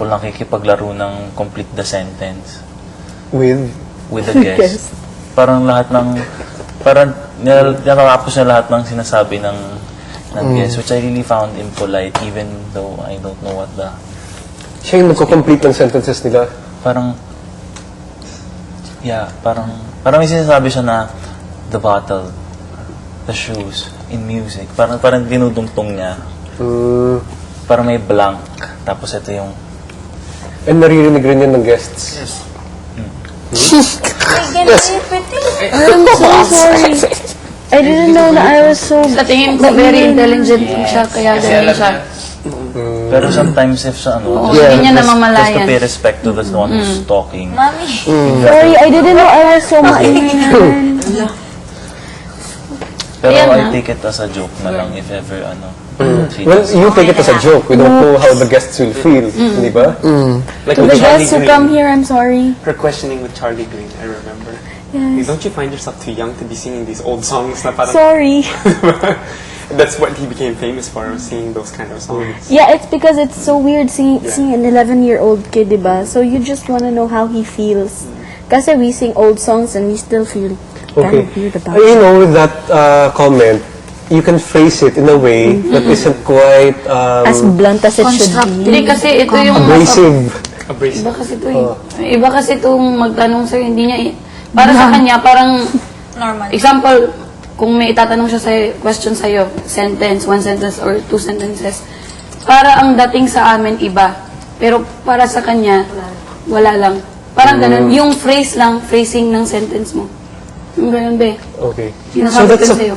example, nakikipaglaro ng complete the sentence With? with the guest. Parang lahat ng, parang nakakapos na lahat ng sinasabi ng guest, which I really found impolite, even though I don't know what the, Siya yung nagko-complete ng sentences nila. parang, yeah, parang may sinasabi siya na the bottle, the shoes, in music. Parang dinudungtong niya. Parang may blank. Tapos ito yung, And naririnig rin yan ng guests. I'm so sorry. I didn't know that I was so... Sa tingin ko, very intelligent siya, kaya ganyan siya. pero sometimes if sa ano, Oo, hindi niya just to namamalayan. pay respect to the one who's talking. Sorry, I didn't know I was so maintindihan. Pero Ayan I na. take it as a joke na lang if ever ano. she Well, does. you take it as a joke. We don't know how the guests will feel. Di ba? Like To with the Charlie guests who Green. come here, I'm sorry. Her questioning with Charlie Green, I remember. Yes. Don't you find yourself too young to be singing these old songs? Na parang, Sorry. that's what he became famous for, singing those kind of songs. Yeah, it's because it's so weird seeing an 11-year-old kid, diba? So you just want to know how he feels. Kasi we sing old songs and we still feel kind Okay. of weird about You it. know, with that comment, you can phrase it in a way that isn't quite As blunt as it should Hindi be. kasi ito yung... abrasive. Abrasive. Iba kasi ito eh. Iba kasi itong magtanong sa'yo, hindi niya... Para sa kanya, parang... Normal. Example, kung may itatanong siya sa question sa'yo, sentence, one sentence or two sentences, para ang dating sa amin iba. Pero para sa kanya, wala lang. Parang ganun. Yung phrase lang, phrasing ng sentence mo. Yung ganun be. Okay. Yung So nasabi that's ko sa'yo.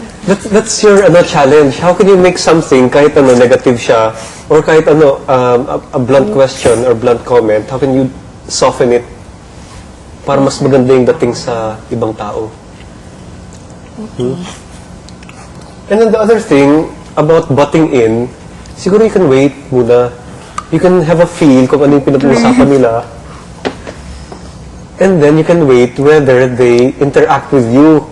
that's your challenge. How can you make something kahit negative siya or kahit a blunt question or blunt comment, how can you soften it para mas maganda yung dating sa ibang tao? And then the other thing about butting in, siguro you can wait muna. You can have a feel kung ano yung pinag-uusapan nila. And then you can wait whether they interact with you.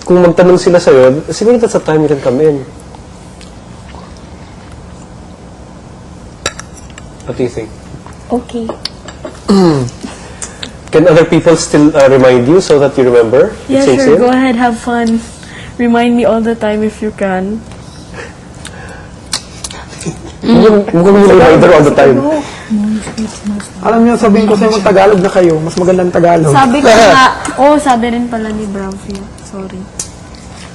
Kung magtanong sila sa'yo, siguro that's the time you can come in. What do you think? Okay. Can other people still remind you so that you remember? Yeah, It sinks sure. in? Go ahead, have fun. Remind me all the time if you can. Mukhang yung reminder all the time. Alam niyo, sabihin ko sa inyo, Tagalog na kayo. Mas magandang Tagalog. Sabi ko nga, sabi rin pala ni Bravia. Sorry.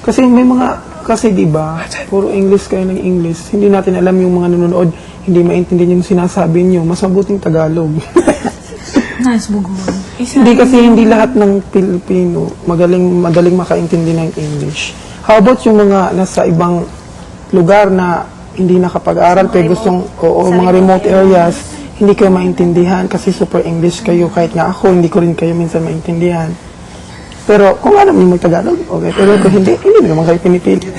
Kasi may mga, kasi di ba, puro English kayo ng English. Hindi natin alam yung mga nanonood, hindi maintindihan yung sinasabi niyo. Mas mabuting Tagalog. Nice, buguan. Hindi kasi hindi lahat ng Pilipino madaling makaintindi ng English. How about yung mga nasa ibang lugar na hindi nakapag-aral pero gustong mga remote areas, hindi kayo maintindihan kasi super English kayo. Kahit nga ako, hindi ko rin kayo minsan maintindihan. Pero kung alam niyo mag-Tagalog, okay. Pero kung hindi naman kayo pinipili.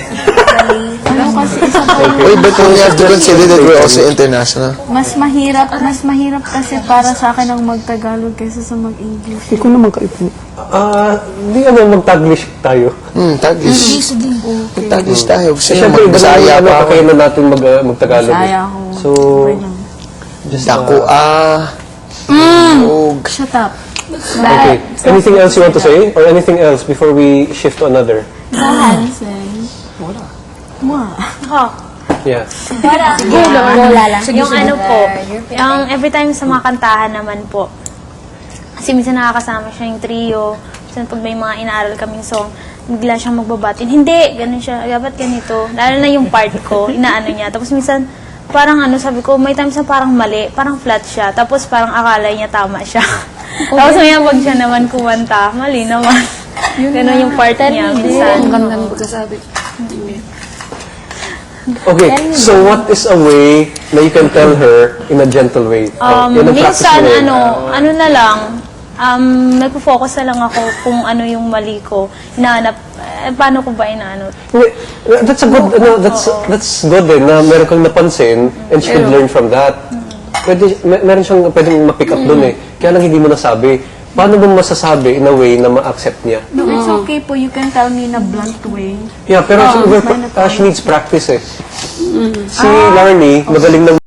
Wait, but we have to consider that we're also international. Mas mahirap kasi para sa akin ang mag-Tagalog kaysa sa mag-English. Hindi ko naman kayo pinipili. Di mag-Taglish tayo. Taglish. Taglish tayo. Kasi Siyempre, iba Bisaya naman pa ako. kakayanan natin mag-Tagalog. Bisaya ako. So, just Dako Shut up. okay. Anything else you want to say? Or anything else before we shift to another? Yeah. Lola lang. Yung ano po, yung every time sa mga kantahan naman po, kasi minsan nakakasama siya yung trio, minsan pag may mga inaaral kaming song, bigla siyang magbabatin. Hindi, ganun siya, dapat ganito. Lalo na yung part ko, inaano niya. Tapos minsan, parang sabi ko, may times na parang mali, parang flat siya. Tapos parang akala niya tama siya. Tapos may pag siya naman kumanta, mali naman. Ganun yung part niya minsan. Ang ganda ng pagkasabi. Okay, so what is a way na you can tell her in a gentle way? Yun ang practice Minsan, mo. ano na lang, nagpo-focus na lang ako kung ano yung mali ko. Hinahanap, paano ko ba inaano? Wait, that's a good, that's good eh, na meron kang napansin and she could learn from that. Meron siyang pwedeng ma-pick up doon eh. Kaya lang hindi mo nasabi. paano mo masasabi in a way na ma-accept niya? No, it's okay po. You can tell me in a blunt way. Yeah, pero it's fine at all. she needs practice eh. Si Larnie, magaling na